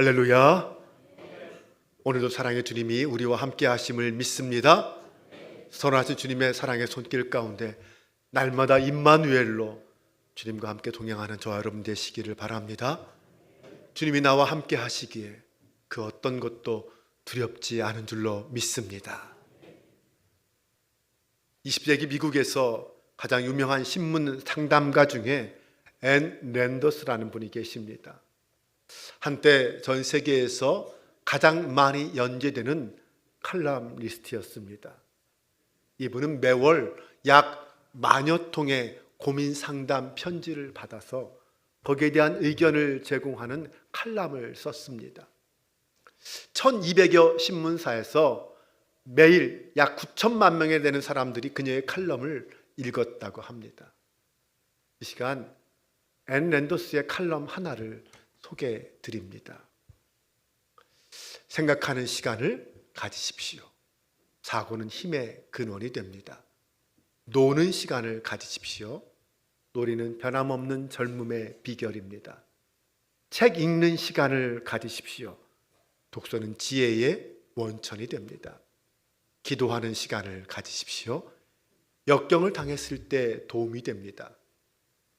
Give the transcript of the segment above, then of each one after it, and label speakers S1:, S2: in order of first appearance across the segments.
S1: 할렐루야. 오늘도 사랑의 주님이 우리와 함께 하심을 믿습니다. 선하신 주님의 사랑의 손길 가운데 날마다 임마누엘로 주님과 함께 동행하는 저와 여러분 되시기를 바랍니다. 주님이 나와 함께 하시기에 그 어떤 것도 두렵지 않은 줄로 믿습니다. 20세기 미국에서 가장 유명한 신문 상담가 중에 앤 랜더스라는 분이 계십니다. 한때 전 세계에서 가장 많이 연재되는 칼럼니스트였습니다. 이분은 매월 약 10,000여 통의 고민 상담 편지를 받아서 거기에 대한 의견을 제공하는 칼럼을 썼습니다. 1200여 신문사에서 매일 약 9천만 명에 되는 사람들이 그녀의 칼럼을 읽었다고 합니다. 이 시간 앤 랜더스의 칼럼 하나를 소개해 드립니다. 생각하는 시간을 가지십시오. 사고는 힘의 근원이 됩니다. 노는 시간을 가지십시오. 놀이는 변함없는 젊음의 비결입니다. 책 읽는 시간을 가지십시오. 독서는 지혜의 원천이 됩니다. 기도하는 시간을 가지십시오. 역경을 당했을 때 도움이 됩니다.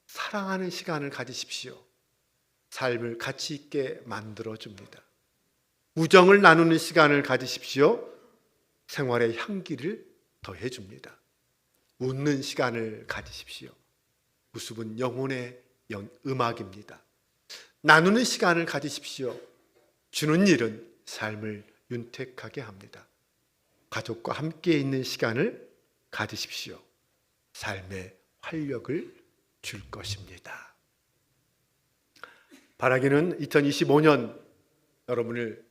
S1: 사랑하는 시간을 가지십시오. 삶을 가치 있게 만들어줍니다. 우정을 나누는 시간을 가지십시오. 생활의 향기를 더해줍니다. 웃는 시간을 가지십시오. 웃음은 영혼의 음악입니다. 나누는 시간을 가지십시오. 주는 일은 삶을 윤택하게 합니다. 가족과 함께 있는 시간을 가지십시오. 삶의 활력을 줄 것입니다. 바라기는 2025년 여러분을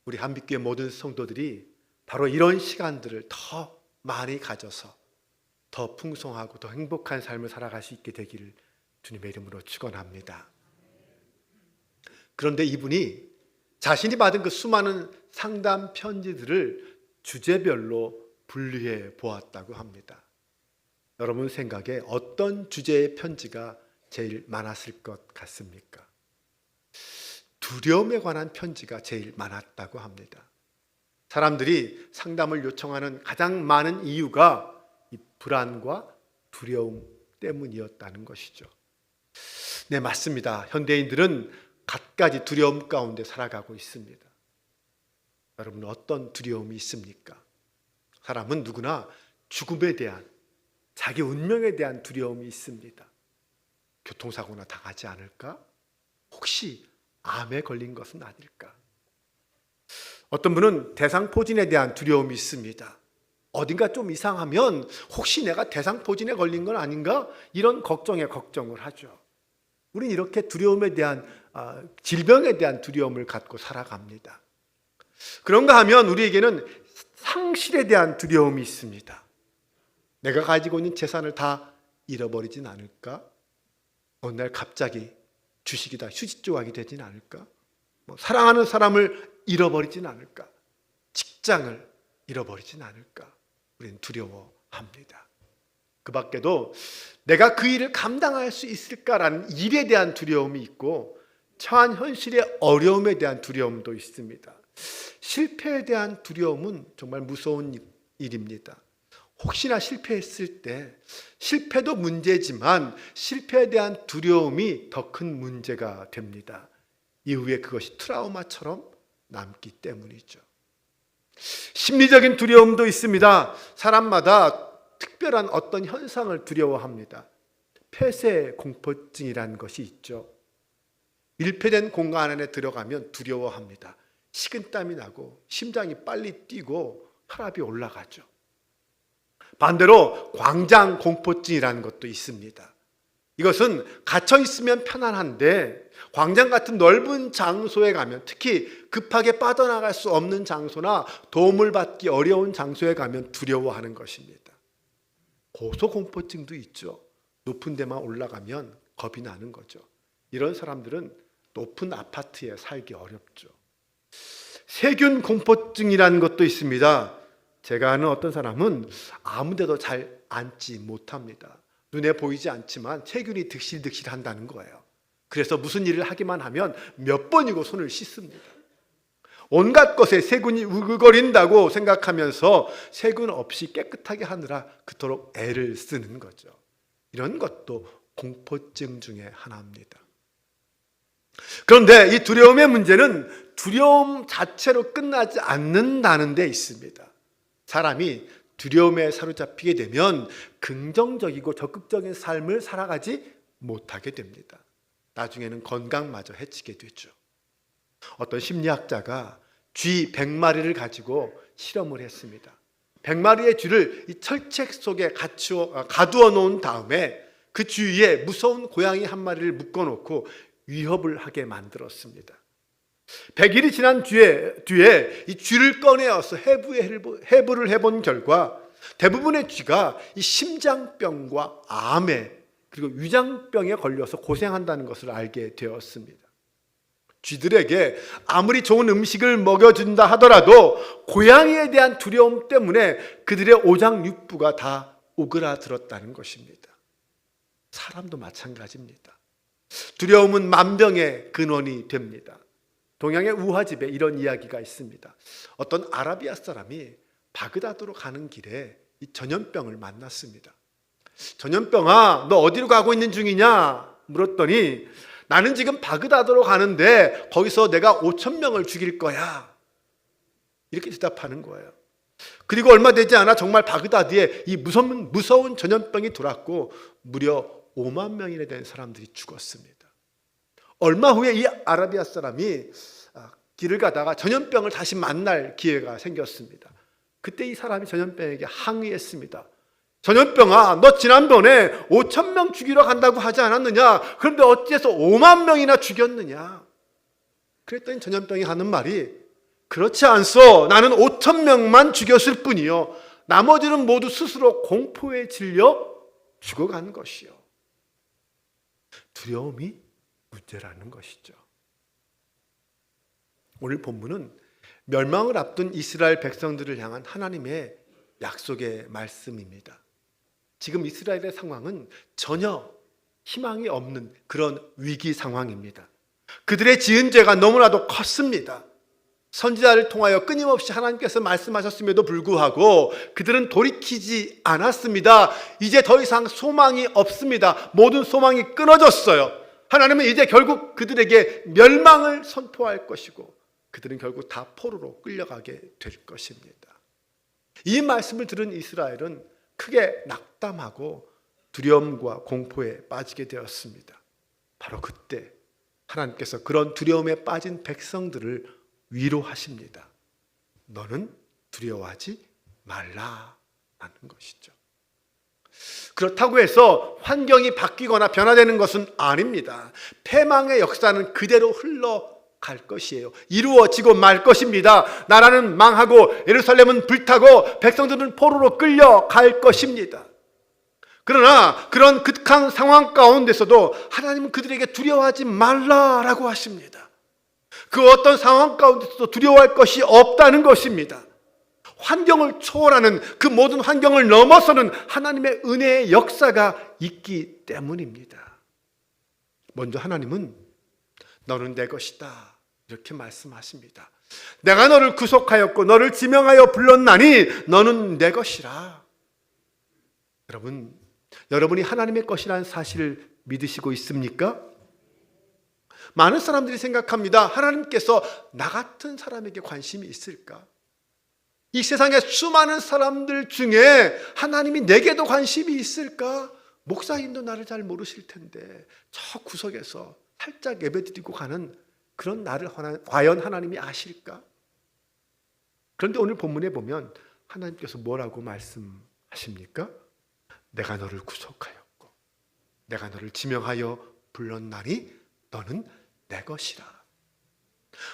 S1: 우리 한빛교회 모든 성도들이 바로 이런 시간들을 더 많이 가져서 더 풍성하고 더 행복한 삶을 살아갈 수 있게 되기를 주님의 이름으로 축원합니다. 그런데 이분이 자신이 받은 그 수많은 상담 편지들을 주제별로 분류해 보았다고 합니다. 여러분 생각에 어떤 주제의 편지가 제일 많았을 것 같습니까? 두려움에 관한 편지가 제일 많았다고 합니다. 사람들이 상담을 요청하는 가장 많은 이유가 이 불안과 두려움 때문이었다는 것이죠. 네, 맞습니다. 현대인들은 갖가지 두려움 가운데 살아가고 있습니다. 여러분은 어떤 두려움이 있습니까? 사람은 누구나 죽음에 대한, 자기 운명에 대한 두려움이 있습니다. 교통사고나 당하지 않을까? 혹시 암에 걸린 것은 아닐까? 어떤 분은 대상포진에 대한 두려움이 있습니다. 어딘가 좀 이상하면 혹시 내가 대상포진에 걸린 건 아닌가? 이런 걱정을 하죠. 우리는 이렇게 두려움에 대한 질병에 대한 두려움을 갖고 살아갑니다. 그런가 하면 우리에게는 상실에 대한 두려움이 있습니다. 내가 가지고 있는 재산을 다 잃어버리진 않을까? 어느 날 갑자기 주식이 다 휴지 조각이 되진 않을까? 사랑하는 사람을 잃어버리진 않을까? 직장을 잃어버리진 않을까? 우리는 두려워합니다. 그 밖에도 내가 그 일을 감당할 수 있을까라는 일에 대한 두려움이 있고 처한 현실의 어려움에 대한 두려움도 있습니다. 실패에 대한 두려움은 정말 무서운 일입니다. 혹시나 실패했을 때 실패도 문제지만 실패에 대한 두려움이 더 큰 문제가 됩니다. 이후에 그것이 트라우마처럼 남기 때문이죠. 심리적인 두려움도 있습니다. 사람마다 특별한 어떤 현상을 두려워합니다. 폐쇄 공포증이라는 것이 있죠. 밀폐된 공간 안에 들어가면 두려워합니다. 식은땀이 나고 심장이 빨리 뛰고 혈압이 올라가죠. 반대로 광장 공포증이라는 것도 있습니다. 이것은 갇혀 있으면 편안한데 광장 같은 넓은 장소에 가면, 특히 급하게 빠져나갈 수 없는 장소나 도움을 받기 어려운 장소에 가면 두려워하는 것입니다. 고소공포증도 있죠. 높은 데만 올라가면 겁이 나는 거죠. 이런 사람들은 높은 아파트에 살기 어렵죠. 세균 공포증이라는 것도 있습니다. 제가 아는 어떤 사람은 아무 데도 잘 앉지 못합니다. 눈에 보이지 않지만 세균이 득실득실 한다는 거예요. 그래서 무슨 일을 하기만 하면 몇 번이고 손을 씻습니다. 온갖 것에 세균이 우글거린다고 생각하면서 세균 없이 깨끗하게 하느라 그토록 애를 쓰는 거죠. 이런 것도 공포증 중에 하나입니다. 그런데 이 두려움의 문제는 두려움 자체로 끝나지 않는다는 데 있습니다. 사람이 두려움에 사로잡히게 되면 긍정적이고 적극적인 삶을 살아가지 못하게 됩니다. 나중에는 건강마저 해치게 되죠. 어떤 심리학자가 쥐 100마리를 가지고 실험을 했습니다. 100마리의 쥐를 이 철책 속에 가두어 놓은 다음에 그 주위에 무서운 고양이 한 마리를 묶어놓고 위협을 하게 만들었습니다. 100일이 지난 뒤에 이 쥐를 꺼내어서 해부를 해본 결과 대부분의 쥐가 이 심장병과 암에 그리고 위장병에 걸려서 고생한다는 것을 알게 되었습니다. 쥐들에게 아무리 좋은 음식을 먹여준다 하더라도 고양이에 대한 두려움 때문에 그들의 오장육부가 다 오그라들었다는 것입니다. 사람도 마찬가지입니다. 두려움은 만병의 근원이 됩니다. 동양의 우화집에 이런 이야기가 있습니다. 어떤 아라비아 사람이 바그다드로 가는 길에 이 전염병을 만났습니다. 전염병아, 너 어디로 가고 있는 중이냐 물었더니 나는 지금 바그다드로 가는데 거기서 내가 5,000명을 죽일 거야. 이렇게 대답하는 거예요. 그리고 얼마 되지 않아 정말 바그다드에 이 무서운 전염병이 돌았고 무려 5만 명이나 되는 사람들이 죽었습니다. 얼마 후에 이 아라비아 사람이 길을 가다가 전염병을 다시 만날 기회가 생겼습니다. 그때 이 사람이 전염병에게 항의했습니다. 전염병아, 너 지난번에 5,000명 죽이러 간다고 하지 않았느냐? 그런데 어째서 5만 명이나 죽였느냐? 그랬더니 전염병이 하는 말이 그렇지 않소. 나는 5,000명만 죽였을 뿐이요. 나머지는 모두 스스로 공포에 질려 죽어간 것이요. 두려움이 문제라는 것이죠. 오늘 본문은 멸망을 앞둔 이스라엘 백성들을 향한 하나님의 약속의 말씀입니다. 지금 이스라엘의 상황은 전혀 희망이 없는 그런 위기 상황입니다. 그들의 지은 죄가 너무나도 컸습니다. 선지자를 통하여 끊임없이 하나님께서 말씀하셨음에도 불구하고 그들은 돌이키지 않았습니다. 이제 더 이상 소망이 없습니다. 모든 소망이 끊어졌어요. 하나님은 이제 결국 그들에게 멸망을 선포할 것이고 그들은 결국 다 포로로 끌려가게 될 것입니다. 이 말씀을 들은 이스라엘은 크게 낙담하고 두려움과 공포에 빠지게 되었습니다. 바로 그때 하나님께서 그런 두려움에 빠진 백성들을 위로하십니다. 너는 두려워하지 말라라는 것이죠. 그렇다고 해서 환경이 바뀌거나 변화되는 것은 아닙니다. 패망의 역사는 그대로 흘러갈 것이에요. 이루어지고 말 것입니다. 나라는 망하고 예루살렘은 불타고 백성들은 포로로 끌려갈 것입니다. 그러나 그런 극한 상황 가운데서도 하나님은 그들에게 두려워하지 말라라고 하십니다. 그 어떤 상황 가운데서도 두려워할 것이 없다는 것입니다. 환경을 초월하는 그 모든 환경을 넘어서는 하나님의 은혜의 역사가 있기 때문입니다. 먼저 하나님은 너는 내 것이다 이렇게 말씀하십니다. 내가 너를 구속하였고 너를 지명하여 불렀나니 너는 내 것이라. 여러분이 하나님의 것이라는 사실을 믿으시고 있습니까? 많은 사람들이 생각합니다. 하나님께서 나 같은 사람에게 관심이 있을까? 이 세상의 수많은 사람들 중에 하나님이 내게도 관심이 있을까? 목사님도 나를 잘 모르실 텐데 저 구석에서 살짝 예배드리고 가는 그런 나를 과연 하나님이 아실까? 그런데 오늘 본문에 보면 하나님께서 뭐라고 말씀하십니까? 내가 너를 구속하였고 내가 너를 지명하여 불렀나니 너는 내 것이라.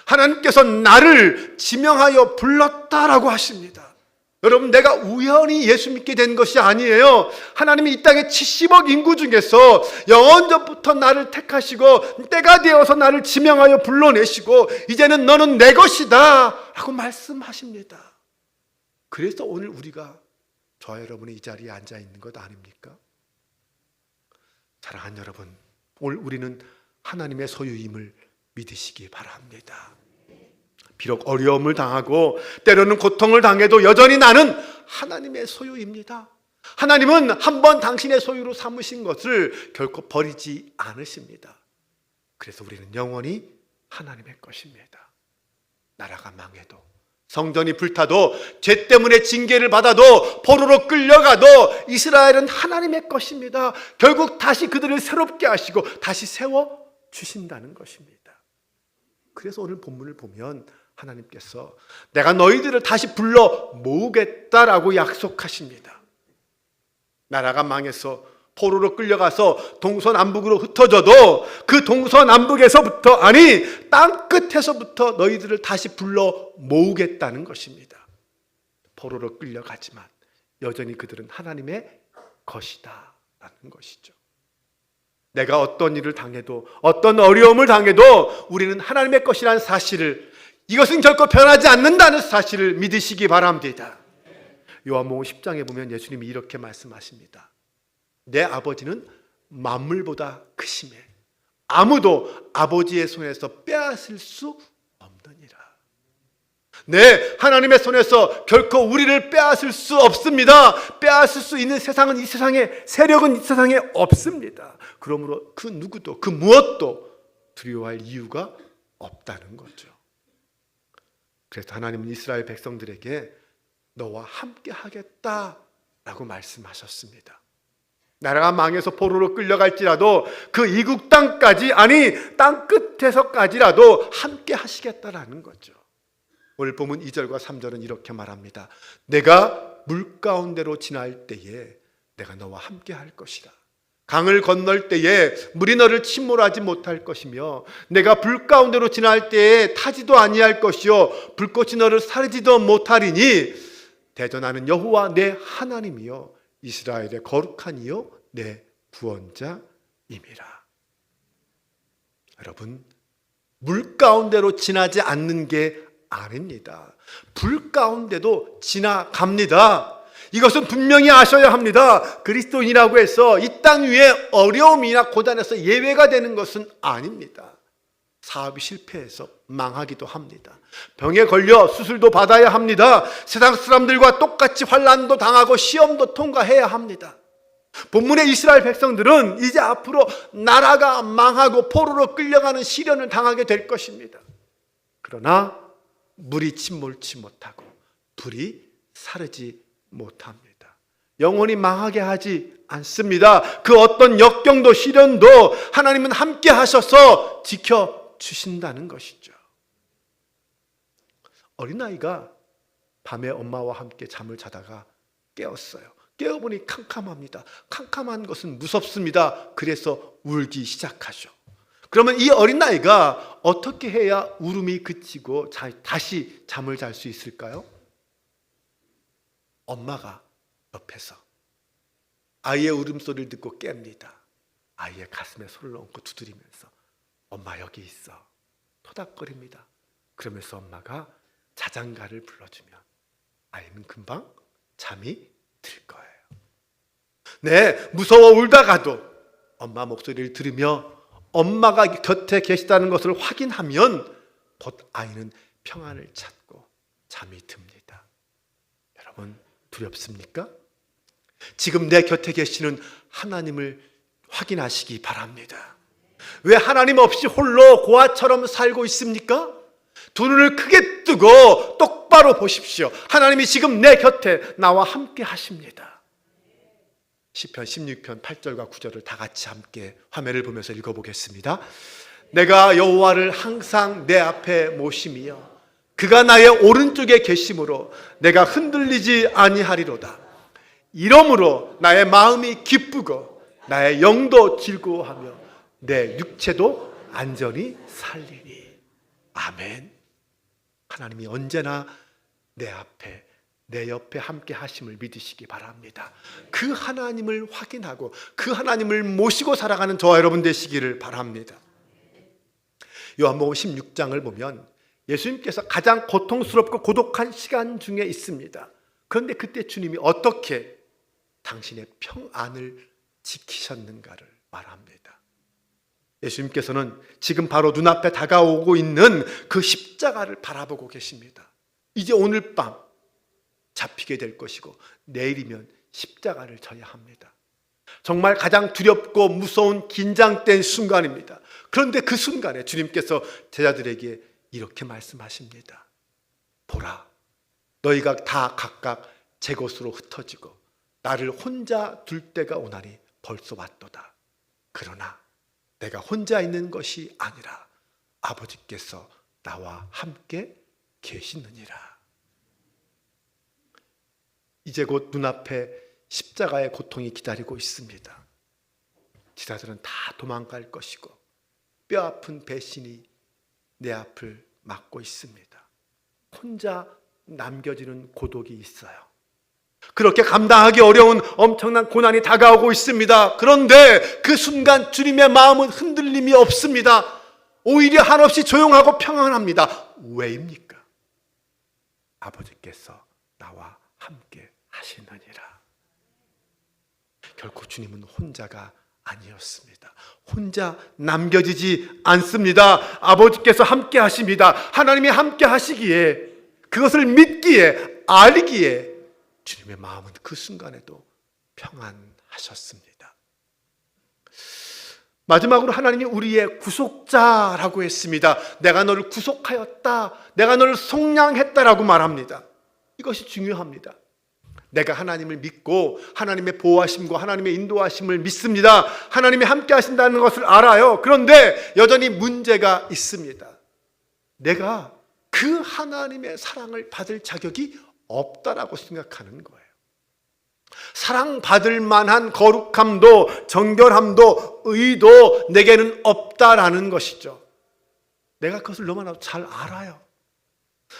S1: 하나님께서 나를 지명하여 불렀다라고 하십니다. 여러분, 내가 우연히 예수 믿게 된 것이 아니에요. 하나님이 이 땅의 70억 인구 중에서 영원전부터 나를 택하시고 때가 되어서 나를 지명하여 불러내시고 이제는 너는 내 것이다 라고 말씀하십니다. 그래서 오늘 우리가 저와 여러분이 이 자리에 앉아 있는 것 아닙니까? 사랑하는 여러분, 오늘 우리는 하나님의 소유임을 믿으시기 바랍니다. 비록 어려움을 당하고 때로는 고통을 당해도 여전히 나는 하나님의 소유입니다. 하나님은 한번 당신의 소유로 삼으신 것을 결코 버리지 않으십니다. 그래서 우리는 영원히 하나님의 것입니다. 나라가 망해도, 성전이 불타도, 죄 때문에 징계를 받아도, 포로로 끌려가도 이스라엘은 하나님의 것입니다. 결국 다시 그들을 새롭게 하시고 다시 세워주신다는 것입니다. 그래서 오늘 본문을 보면 하나님께서 내가 너희들을 다시 불러 모으겠다라고 약속하십니다. 나라가 망해서 포로로 끌려가서 동서남북으로 흩어져도 그 동서남북에서부터, 아니 땅끝에서부터 너희들을 다시 불러 모으겠다는 것입니다. 포로로 끌려가지만 여전히 그들은 하나님의 것이다 라는 것이죠. 내가 어떤 일을 당해도, 어떤 어려움을 당해도 우리는 하나님의 것이라는 사실을, 이것은 결코 변하지 않는다는 사실을 믿으시기 바랍니다. 요한복음 10장에 보면 예수님이 이렇게 말씀하십니다. 내 아버지는 만물보다 크심에 아무도 아버지의 손에서 빼앗을 수 없느니라. 네, 하나님의 손에서 결코 우리를 빼앗을 수 없습니다. 빼앗을 수 있는 세상은, 이 세상에, 세력은 이 세상에 없습니다. 그러므로 그 누구도, 그 무엇도 두려워할 이유가 없다는 거죠. 그래서 하나님은 이스라엘 백성들에게 너와 함께 하겠다라고 말씀하셨습니다. 나라가 망해서 포로로 끌려갈지라도 그 이국 땅까지, 아니 땅 끝에서까지라도 함께 하시겠다라는 거죠. 오늘 보면 2절과 3절은 이렇게 말합니다. 내가 물 가운데로 지날 때에 내가 너와 함께 할 것이라. 강을 건널 때에 물이 너를 침몰하지 못할 것이며 내가 불 가운데로 지날 때에 타지도 아니할 것이요 불꽃이 너를 사르지도 못하리니 대전하는 여호와 내 하나님이요 이스라엘의 거룩한 이요 내 구원자임이라. 여러분, 물 가운데로 지나지 않는 게 아닙니다. 불 가운데도 지나갑니다. 이것은 분명히 아셔야 합니다. 그리스도인이라고 해서 이 땅 위에 어려움이나 고단에서 예외가 되는 것은 아닙니다. 사업이 실패해서 망하기도 합니다. 병에 걸려 수술도 받아야 합니다. 세상 사람들과 똑같이 환난도 당하고 시험도 통과해야 합니다. 본문의 이스라엘 백성들은 이제 앞으로 나라가 망하고 포로로 끌려가는 시련을 당하게 될 것입니다. 그러나 물이 침몰치 못하고 불이 사르지 못합니다. 영원히 망하게 하지 않습니다. 그 어떤 역경도 시련도 하나님은 함께 하셔서 지켜주신다는 것이죠. 어린아이가 밤에 엄마와 함께 잠을 자다가 깨었어요. 깨어보니 캄캄합니다. 캄캄한 것은 무섭습니다. 그래서 울기 시작하죠. 그러면 이 어린아이가 어떻게 해야 울음이 그치고 다시 잠을 잘 수 있을까요? 엄마가 옆에서 아이의 울음소리를 듣고 깹니다. 아이의 가슴에 손을 얹고 두드리면서 엄마 여기 있어 토닥거립니다. 그러면서 엄마가 자장가를 불러주면 아이는 금방 잠이 들 거예요. 네, 무서워 울다가도 엄마 목소리를 들으며 엄마가 곁에 계시다는 것을 확인하면 곧 아이는 평안을 찾고 잠이 듭니다. 여러분, 두렵습니까? 지금 내 곁에 계시는 하나님을 확인하시기 바랍니다. 왜 하나님 없이 홀로 고아처럼 살고 있습니까? 두 눈을 크게 뜨고 똑바로 보십시오. 하나님이 지금 내 곁에 나와 함께 하십니다. 시편 16편 8절과 9절을 다 같이 함께 화면을 보면서 읽어보겠습니다. 내가 여호와를 항상 내 앞에 모심이여 그가 나의 오른쪽에 계심으로 내가 흔들리지 아니하리로다. 이러므로 나의 마음이 기쁘고 나의 영도 즐거워하며 내 육체도 안전히 살리니. 아멘. 하나님이 언제나 내 앞에, 내 옆에 함께 하심을 믿으시기 바랍니다. 그 하나님을 확인하고 그 하나님을 모시고 살아가는 저와 여러분 되시기를 바랍니다. 요한복음 16장을 보면 예수님께서 가장 고통스럽고 고독한 시간 중에 있습니다. 그런데 그때 주님이 어떻게 당신의 평안을 지키셨는가를 말합니다. 예수님께서는 지금 바로 눈앞에 다가오고 있는 그 십자가를 바라보고 계십니다. 이제 오늘 밤 잡히게 될 것이고 내일이면 십자가를 져야 합니다. 정말 가장 두렵고 무서운 긴장된 순간입니다. 그런데 그 순간에 주님께서 제자들에게 이렇게 말씀하십니다. 보라, 너희가 다 각각 제 곳으로 흩어지고 나를 혼자 둘 때가 오나니 벌써 왔도다. 그러나 내가 혼자 있는 것이 아니라 아버지께서 나와 함께 계시느니라. 이제 곧 눈앞에 십자가의 고통이 기다리고 있습니다. 제자들은 다 도망갈 것이고 뼈아픈 배신이 내 앞을 막고 있습니다. 혼자 남겨지는 고독이 있어요. 그렇게 감당하기 어려운 엄청난 고난이 다가오고 있습니다. 그런데 그 순간 주님의 마음은 흔들림이 없습니다. 오히려 한없이 조용하고 평안합니다. 왜입니까? 아버지께서 나와 함께 하시느니라. 결코 주님은 혼자가 아니었습니다. 혼자 남겨지지 않습니다. 아버지께서 함께 하십니다. 하나님이 함께 하시기에, 그것을 믿기에, 알기에 주님의 마음은 그 순간에도 평안하셨습니다. 마지막으로 하나님이 우리의 구속자라고 했습니다. 내가 너를 구속하였다, 내가 너를 속량했다라고 말합니다. 이것이 중요합니다. 내가 하나님을 믿고 하나님의 보호하심과 하나님의 인도하심을 믿습니다. 하나님이 함께 하신다는 것을 알아요. 그런데 여전히 문제가 있습니다. 내가 그 하나님의 사랑을 받을 자격이 없다라고 생각하는 거예요. 사랑받을 만한 거룩함도 정결함도 의도 내게는 없다라는 것이죠. 내가 그것을 너무나도 잘 알아요.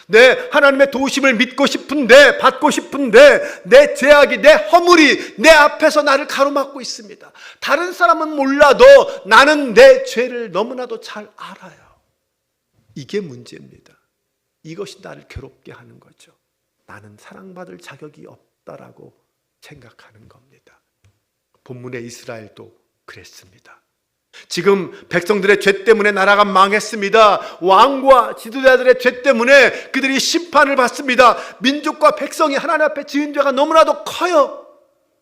S1: 내 하나님의 도우심을 믿고 싶은데, 받고 싶은데 내 죄악이, 내 허물이 내 앞에서 나를 가로막고 있습니다. 다른 사람은 몰라도 나는 내 죄를 너무나도 잘 알아요. 이게 문제입니다. 이것이 나를 괴롭게 하는 거죠. 나는 사랑받을 자격이 없다라고 생각하는 겁니다. 본문의 이스라엘도 그랬습니다. 지금 백성들의 죄 때문에 나라가 망했습니다. 왕과 지도자들의 죄 때문에 그들이 심판을 받습니다. 민족과 백성이 하나님 앞에 지은 죄가 너무나도 커요.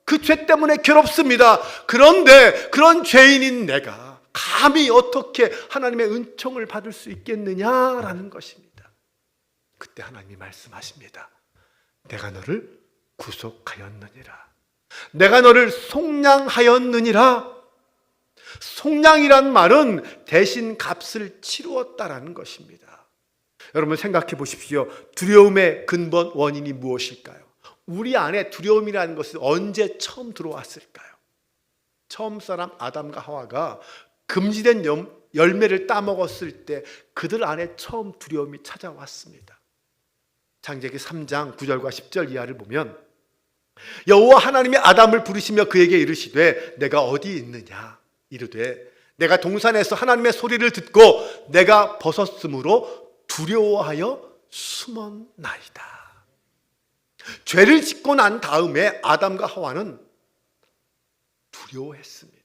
S1: 그 죄 때문에 괴롭습니다. 그런데 그런 죄인인 내가 감히 어떻게 하나님의 은총을 받을 수 있겠느냐라는 것입니다. 그때 하나님이 말씀하십니다. 내가 너를 구속하였느니라. 내가 너를 속량하였느니라. 속량이란 말은 대신 값을 치루었다라는 것입니다. 여러분 생각해 보십시오. 두려움의 근본 원인이 무엇일까요? 우리 안에 두려움이라는 것은 언제 처음 들어왔을까요? 처음 사람 아담과 하와가 금지된 열매를 따먹었을 때 그들 안에 처음 두려움이 찾아왔습니다. 창세기 3장 9절과 10절 이하를 보면 여호와 하나님이 아담을 부르시며 그에게 이르시되 내가 어디 있느냐 이르되 내가 동산에서 하나님의 소리를 듣고 내가 벗었으므로 두려워하여 숨었나이다. 죄를 짓고 난 다음에 아담과 하와는 두려워했습니다.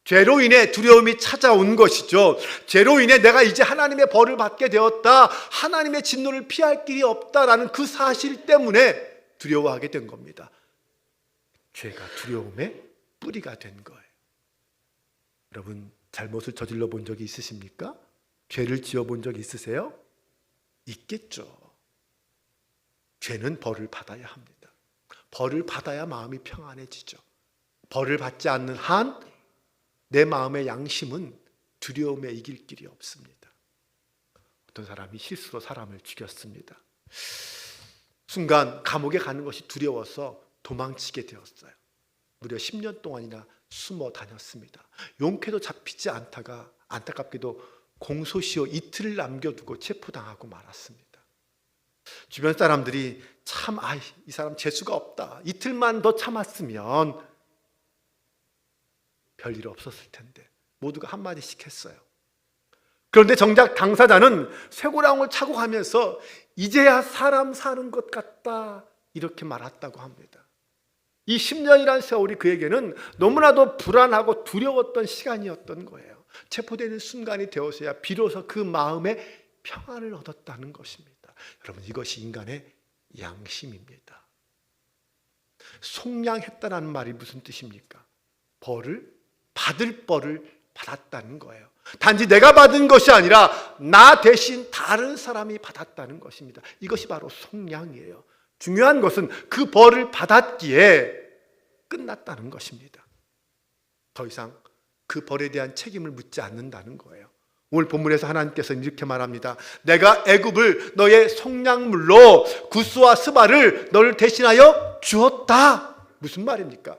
S1: 죄로 인해 두려움이 찾아온 것이죠. 죄로 인해 내가 이제 하나님의 벌을 받게 되었다, 하나님의 진노를 피할 길이 없다라는 그 사실 때문에 두려워하게 된 겁니다. 죄가 두려움의 뿌리가 된 거예요. 여러분 잘못을 저질러 본 적이 있으십니까? 죄를 지어 본 적이 있으세요? 있겠죠. 죄는 벌을 받아야 합니다. 벌을 받아야 마음이 평안해지죠. 벌을 받지 않는 한 내 마음의 양심은 두려움에 이길 길이 없습니다. 어떤 사람이 실수로 사람을 죽였습니다. 순간 감옥에 가는 것이 두려워서 도망치게 되었어요. 무려 10년 동안이나 숨어 다녔습니다. 용케도 잡히지 않다가 안타깝게도 공소시효 이틀을 남겨두고 체포당하고 말았습니다. 주변 사람들이 참 이 사람 재수가 없다, 이틀만 더 참았으면 별일 없었을 텐데 모두가 한마디씩 했어요. 그런데 정작 당사자는 쇠고랑을 차고 가면서 이제야 사람 사는 것 같다 이렇게 말했다고 합니다. 이 10년이라는 세월이 그에게는 너무나도 불안하고 두려웠던 시간이었던 거예요. 체포되는 순간이 되어서야 비로소 그 마음에 평안을 얻었다는 것입니다. 여러분, 이것이 인간의 양심입니다. 속량했다는 말이 무슨 뜻입니까? 받을 벌을 받았다는 거예요. 단지 내가 받은 것이 아니라 나 대신 다른 사람이 받았다는 것입니다. 이것이 바로 속량이에요. 중요한 것은 그 벌을 받았기에 끝났다는 것입니다. 더 이상 그 벌에 대한 책임을 묻지 않는다는 거예요. 오늘 본문에서 하나님께서 이렇게 말합니다. 내가 애굽을 너의 속량물로 구스와 스바를 너를 대신하여 주었다. 무슨 말입니까?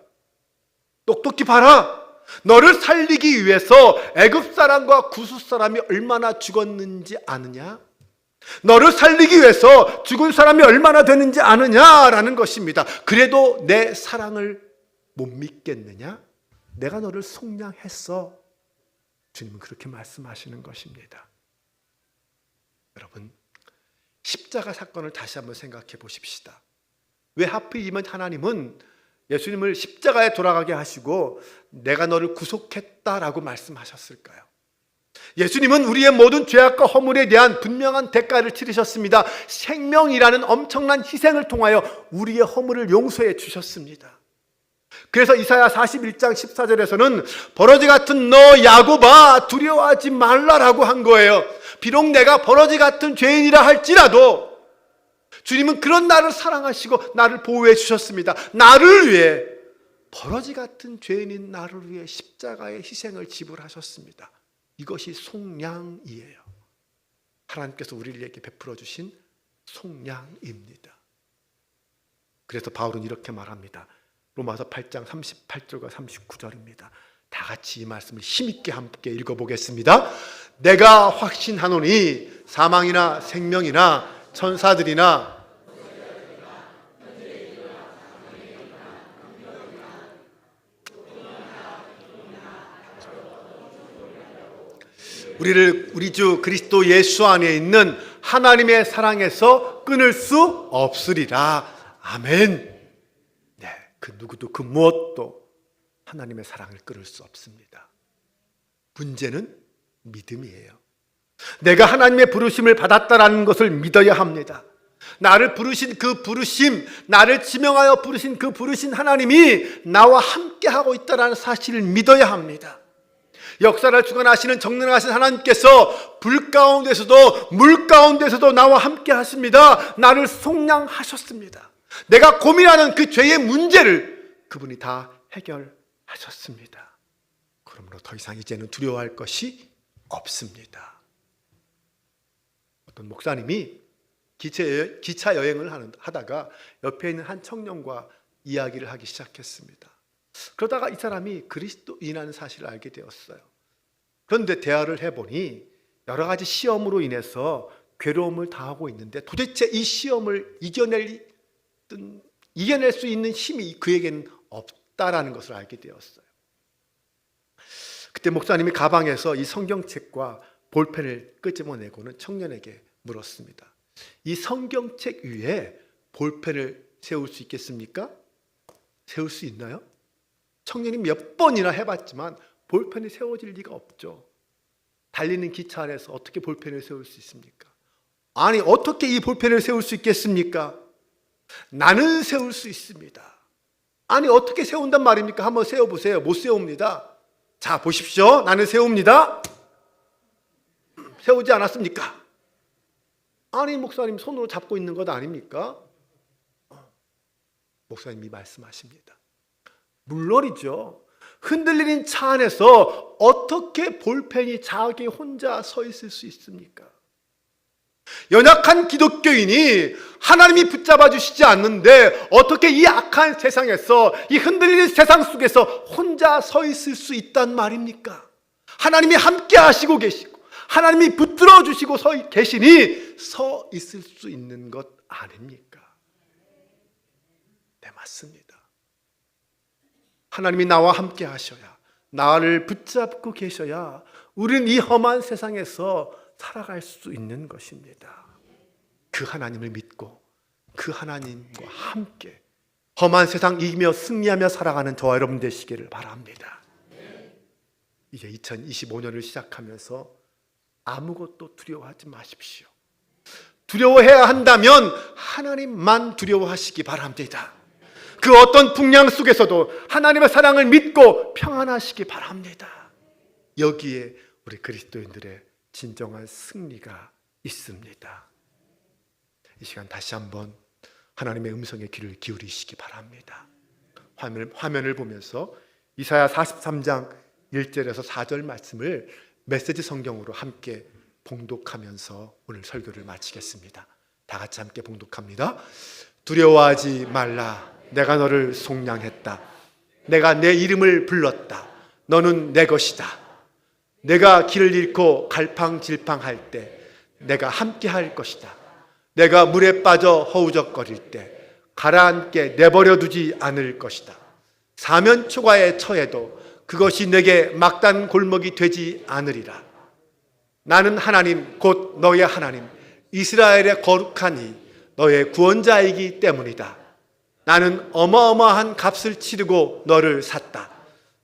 S1: 똑똑히 봐라. 너를 살리기 위해서 애굽 사람과 구스 사람이 얼마나 죽었는지 아느냐? 너를 살리기 위해서 죽은 사람이 얼마나 되는지 아느냐라는 것입니다. 그래도 내 사랑을 못 믿겠느냐? 내가 너를 속량했어. 주님은 그렇게 말씀하시는 것입니다. 여러분, 십자가 사건을 다시 한번 생각해 보십시다. 왜 하필이면 하나님은 예수님을 십자가에 돌아가게 하시고 내가 너를 구속했다라고 말씀하셨을까요? 예수님은 우리의 모든 죄악과 허물에 대한 분명한 대가를 치르셨습니다. 생명이라는 엄청난 희생을 통하여 우리의 허물을 용서해 주셨습니다. 그래서 이사야 41장 14절에서는 버러지 같은 너 야곱아 두려워하지 말라라고 한 거예요. 비록 내가 버러지 같은 죄인이라 할지라도 주님은 그런 나를 사랑하시고 나를 보호해 주셨습니다. 나를 위해, 버러지 같은 죄인인 나를 위해 십자가의 희생을 지불하셨습니다. 이것이 속량이에요. 하나님께서 우리에게 베풀어 주신 속량입니다. 그래서 바울은 이렇게 말합니다. 로마서 8장 38절과 39절입니다. 다 같이 이 말씀을 힘있게 함께 읽어보겠습니다. 내가 확신하노니 사망이나 생명이나 천사들이나 우리를 우리 주 그리스도 예수 안에 있는 하나님의 사랑에서 끊을 수 없으리라. 아멘. 네, 그 누구도 그 무엇도 하나님의 사랑을 끊을 수 없습니다. 문제는 믿음이에요. 내가 하나님의 부르심을 받았다라는 것을 믿어야 합니다. 나를 부르신 그 부르심, 나를 지명하여 부르신 그 부르신 하나님이 나와 함께하고 있다는 사실을 믿어야 합니다. 역사를 주관하시는 정능하신 하나님께서 불 가운데서도 물 가운데서도 나와 함께 하십니다. 나를 속량하셨습니다. 내가 고민하는 그 죄의 문제를 그분이 다 해결하셨습니다. 그러므로 더 이상 이제는 두려워할 것이 없습니다. 어떤 목사님이 기차 여행을 하다가 옆에 있는 한 청년과 이야기를 하기 시작했습니다. 그러다가 이 사람이 그리스도인이라는 사실을 알게 되었어요. 그런데 대화를 해보니 여러 가지 시험으로 인해서 괴로움을 당하고 있는데 도대체 이 시험을 이겨낼 수 있는 힘이 그에게는 없다라는 것을 알게 되었어요. 그때 목사님이 가방에서 이 성경책과 볼펜을 끄집어내고는 청년에게 물었습니다. 이 성경책 위에 볼펜을 세울 수 있겠습니까? 세울 수 있나요? 청년이 몇 번이나 해봤지만 볼펜이 세워질 리가 없죠. 달리는 기차 안에서 어떻게 볼펜을 세울 수 있습니까? 아니, 어떻게 이 볼펜을 세울 수 있겠습니까? 나는 세울 수 있습니다. 아니, 어떻게 세운단 말입니까? 한번 세워보세요. 못 세웁니다. 자, 보십시오. 나는 세웁니다. 세우지 않았습니까? 아니, 목사님 손으로 잡고 있는 것 아닙니까? 목사님이 말씀하십니다. 물론이죠. 흔들리는 차 안에서 어떻게 볼펜이 자기 혼자 서 있을 수 있습니까? 연약한 기독교인이 하나님이 붙잡아 주시지 않는데 어떻게 이 악한 세상에서, 이 흔들리는 세상 속에서 혼자 서 있을 수 있단 말입니까? 하나님이 함께 하시고 계시고 하나님이 붙들어 주시고 서 계시니 서 있을 수 있는 것 아닙니까? 네, 맞습니다. 하나님이 나와 함께 하셔야, 나를 붙잡고 계셔야 우리는 이 험한 세상에서 살아갈 수 있는 것입니다. 그 하나님을 믿고 그 하나님과 함께 험한 세상 이기며 승리하며 살아가는 저와 여러분 되시기를 바랍니다. 이제 2025년을 시작하면서 아무것도 두려워하지 마십시오. 두려워해야 한다면 하나님만 두려워하시기 바랍니다. 그 어떤 풍랑 속에서도 하나님의 사랑을 믿고 평안하시기 바랍니다. 여기에 우리 그리스도인들의 진정한 승리가 있습니다. 이 시간 다시 한번 하나님의 음성에 귀를 기울이시기 바랍니다. 화면을 보면서 이사야 43장 1절에서 4절 말씀을 메시지 성경으로 함께 봉독하면서 오늘 설교를 마치겠습니다. 다 같이 함께 봉독합니다. 두려워하지 말라. 내가 너를 속량했다. 내가 내 이름을 불렀다. 너는 내 것이다. 내가 길을 잃고 갈팡질팡할 때 내가 함께 할 것이다. 내가 물에 빠져 허우적거릴 때 가라앉게 내버려 두지 않을 것이다. 사면초가에 처해도 그것이 내게 막단 골목이 되지 않으리라. 나는 하나님 곧 너의 하나님 이스라엘의 거룩한 이 너의 구원자이기 때문이다. 나는 어마어마한 값을 치르고 너를 샀다.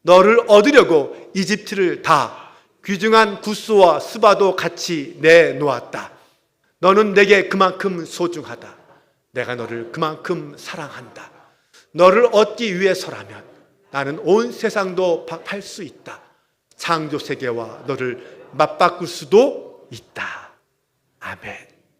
S1: 너를 얻으려고 이집트를 다 귀중한 구스와 스바도 같이 내놓았다. 너는 내게 그만큼 소중하다. 내가 너를 그만큼 사랑한다. 너를 얻기 위해서라면 나는 온 세상도 팔 수 있다. 창조 세계와 너를 맞바꿀 수도 있다. 아멘.